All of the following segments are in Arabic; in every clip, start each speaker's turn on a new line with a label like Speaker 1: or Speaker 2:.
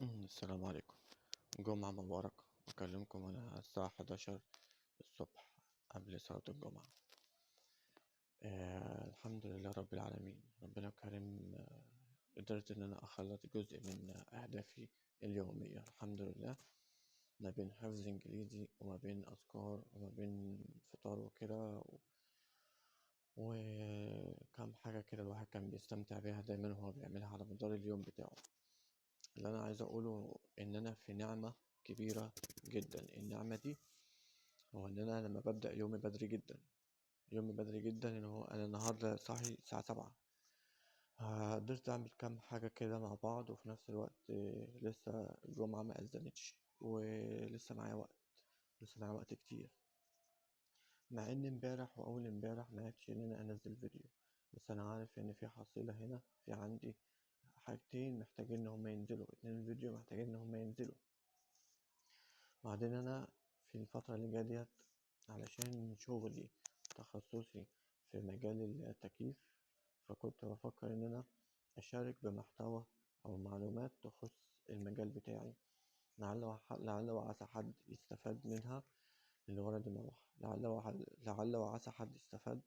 Speaker 1: السلام عليكم. جمعة مباركة. أكلمكم أنا الساعة 11 الصبح قبل صلاة الجمعة. الحمد لله رب العالمين، ربنا كريم. قدرت إن أنا أخلص جزء من أهدافي اليومية الحمد لله، ما بين حفظ إنجليزي وما بين أذكار وما بين فطار وكده وكم حاجة كده الواحد كان بيستمتع بيها دايما وهو بيعملها على مدار اليوم بتاعه. اللي أنا عايز أقوله إن أنا في نعمة كبيرة جدا. النعمة دي هو إن أنا لما ببدأ يومي بدري جدا، يومي بدري جدا، إن هو أنا النهاردة صاحي الساعة 7. قدرت أعمل كام حاجة كده مع بعض، وفي نفس الوقت لسه الجمعة ما أذنتش ولسه معايا وقت، لسه معايا وقت كتير. مع إن امبارح وأول امبارح ما عرفتش إن أنا أنزل فيديو، بس أنا عارف إن في حصيلة هنا، في عندي حاجتين محتاجين إن هما ينزلوا، 2 فيديو محتاجين إن هما ينزلوا. بعدين أنا في الفترة اللي جاية ديت علشان شغلي تخصصي في مجال التكييف، فكنت بفكر إن أنا أشارك بمحتوى أو معلومات تخص المجال بتاعي، لعل وعسى حد يستفاد منها لغرض ما، لعل وعسى حد يستفاد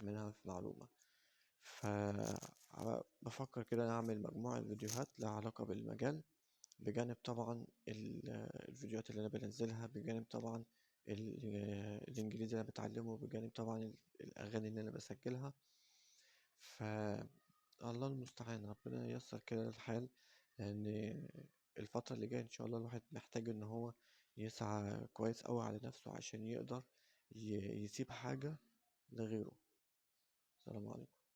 Speaker 1: منها في معلومة. فبفكر كده أعمل مجموعة فيديوهات لها علاقة بالمجال، بجانب طبعا الفيديوهات اللي أنا بنزلها، بجانب طبعا الإنجليزي اللي أنا بتعلمه، بجانب طبعا الأغاني اللي أنا بسجلها. فالله المستعان، ربنا ييسر كده الحال، لأن الفترة اللي جاية إن شاء الله الواحد محتاج إن هو يسعى كويس أوي على نفسه عشان يقدر يسيب حاجة لغيره. السلام عليكم.